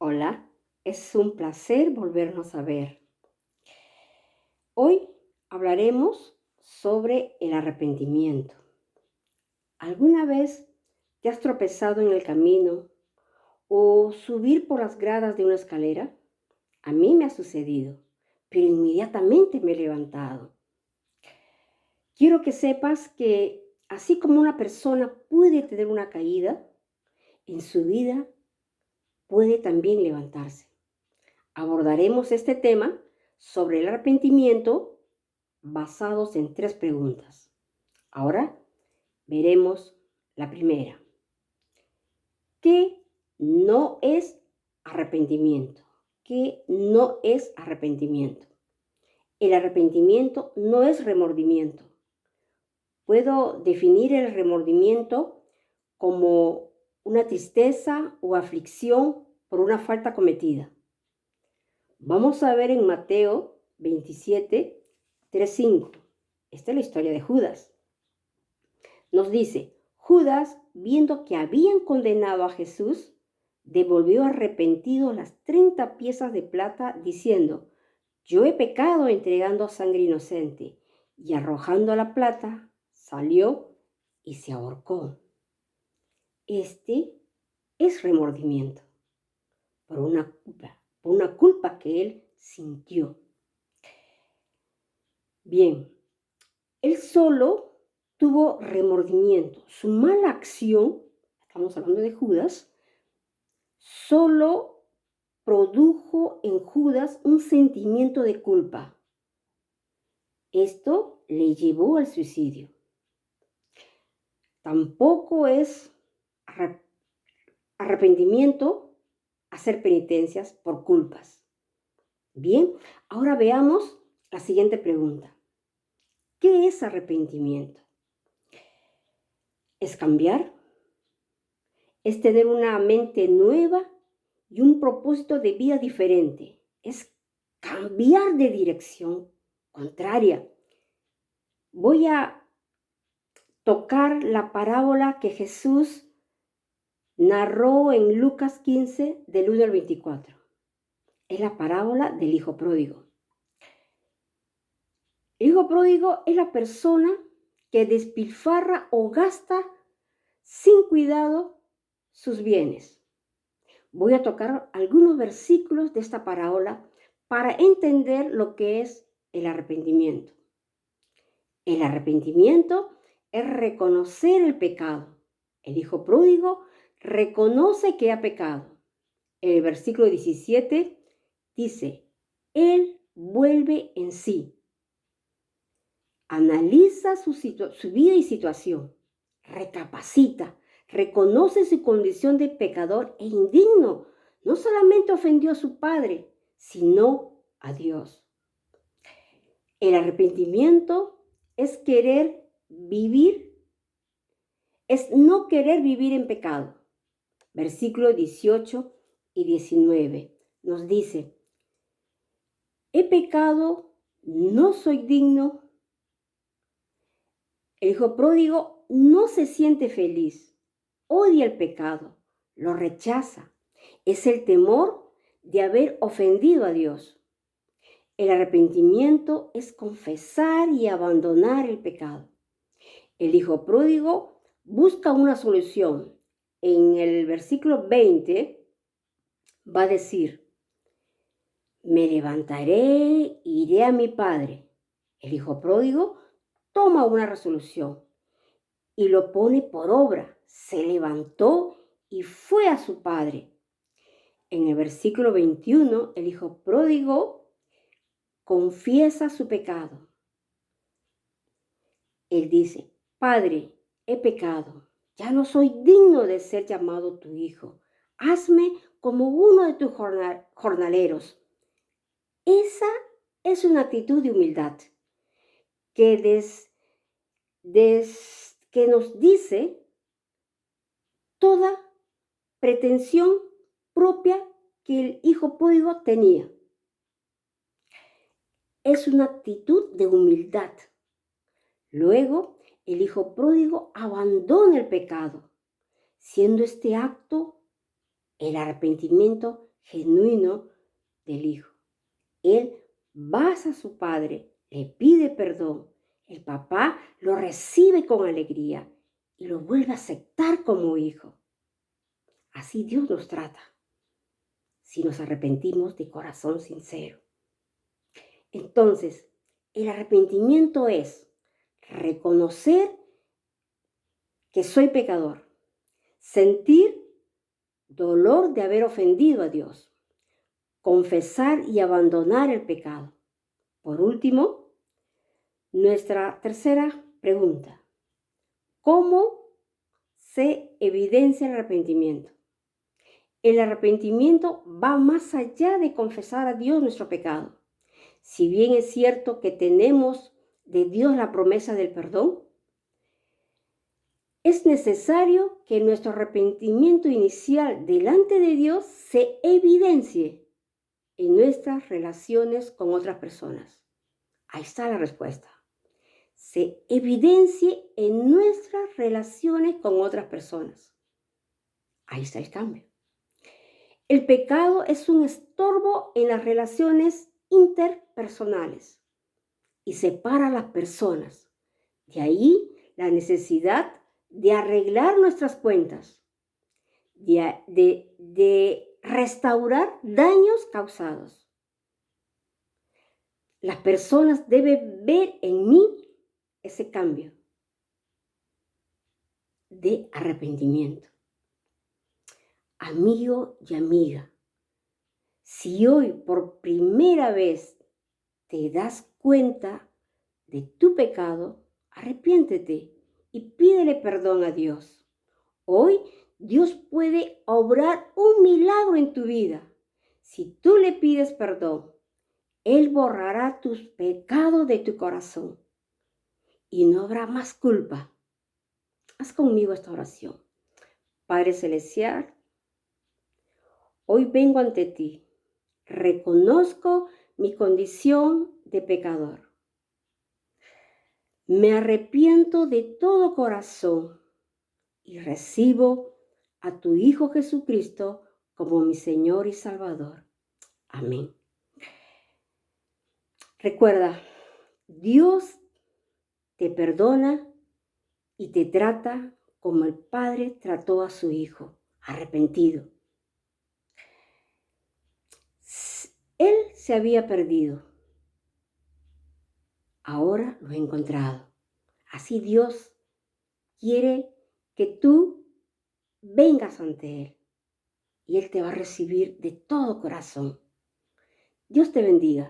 Hola, es un placer volvernos a ver. Hoy hablaremos sobre el arrepentimiento. ¿Alguna vez te has tropezado en el camino o subir por las gradas de una escalera? A mí me ha sucedido, pero inmediatamente me he levantado. Quiero que sepas que así como una persona puede tener una caída, en su vida puede también levantarse. Abordaremos este tema sobre el arrepentimiento basados en 3 preguntas. Ahora veremos la primera. ¿Qué no es arrepentimiento? ¿Qué no es arrepentimiento? El arrepentimiento no es remordimiento. Puedo definir el remordimiento como una tristeza o aflicción por una falta cometida. Vamos a ver en Mateo 27, 3, 5. Esta es la historia de Judas. Nos dice, Judas, viendo que habían condenado a Jesús, devolvió arrepentido las 30 piezas de plata, diciendo, yo he pecado entregando sangre inocente, y arrojando la plata, salió y se ahorcó. Este es remordimiento por una culpa que él sintió. Bien, él solo tuvo remordimiento. Su mala acción, estamos hablando de Judas, solo produjo en Judas un sentimiento de culpa. Esto le llevó al suicidio. Tampoco es arrepentimiento hacer penitencias por culpas. Bien, ahora veamos la siguiente pregunta. ¿Qué es arrepentimiento? ¿Es cambiar? ¿Es tener una mente nueva y un propósito de vida diferente? Es cambiar de dirección contraria. Voy a tocar la parábola que Jesús narró en Lucas 15, del 1 al 24. Es la parábola del hijo pródigo. El hijo pródigo es la persona que despilfarra o gasta sin cuidado sus bienes. Voy a tocar algunos versículos de esta parábola para entender lo que es el arrepentimiento. El arrepentimiento es reconocer el pecado. El hijo pródigo reconoce que ha pecado. El versículo 17 dice, él vuelve en sí. Analiza su vida y situación. Recapacita. Reconoce su condición de pecador e indigno. No solamente ofendió a su padre, sino a Dios. El arrepentimiento es querer vivir, es no querer vivir en pecado. Versículos 18 y 19 nos dice, he pecado, no soy digno. El hijo pródigo no se siente feliz, odia el pecado, lo rechaza. Es el temor de haber ofendido a Dios. El arrepentimiento es confesar y abandonar el pecado. El hijo pródigo busca una solución. En el versículo 20 va a decir, me levantaré, iré a mi padre. El hijo pródigo toma una resolución y lo pone por obra. Se levantó y fue a su padre. En el versículo 21, el hijo pródigo confiesa su pecado. Él dice, Padre, he pecado. Ya no soy digno de ser llamado tu hijo. Hazme como uno de tus jornaleros. Esa es una actitud de humildad que, que nos dice toda pretensión propia que el hijo pródigo tenía. Es una actitud de humildad. Luego, el hijo pródigo abandona el pecado, siendo este acto, el arrepentimiento, genuino del Hijo. Él va a su padre, le pide perdón. El papá lo recibe con alegría y lo vuelve a aceptar como hijo. Así Dios nos trata si nos arrepentimos de corazón sincero. Entonces, el arrepentimiento es reconocer que soy pecador, sentir dolor de haber ofendido a Dios, confesar y abandonar el pecado. Por último, nuestra tercera pregunta: ¿cómo se evidencia el arrepentimiento? El arrepentimiento va más allá de confesar a Dios nuestro pecado. Si bien es cierto que tenemos de Dios la promesa del perdón, es necesario que nuestro arrepentimiento inicial delante de Dios se evidencie en nuestras relaciones con otras personas. Ahí está la respuesta. Se evidencie en nuestras relaciones con otras personas. Ahí está el cambio. El pecado es un estorbo en las relaciones interpersonales y separa a las personas. De ahí la necesidad de arreglar nuestras cuentas, de restaurar daños causados. Las personas deben ver en mí ese cambio de arrepentimiento. Amigo y amiga, si hoy por primera vez te das cuenta de tu pecado, arrepiéntete y pídele perdón a Dios. Hoy Dios puede obrar un milagro en tu vida. Si tú le pides perdón, Él borrará tus pecados de tu corazón y no habrá más culpa. Haz conmigo esta oración. Padre Celestial, hoy vengo ante ti. Reconozco mi condición de pecador. Me arrepiento de todo corazón y recibo a tu Hijo Jesucristo como mi Señor y Salvador. Amén. Recuerda, Dios te perdona y te trata como el Padre trató a su Hijo, arrepentido. Él se había perdido. Ahora lo he encontrado. Así Dios quiere que tú vengas ante Él y Él te va a recibir de todo corazón. Dios te bendiga.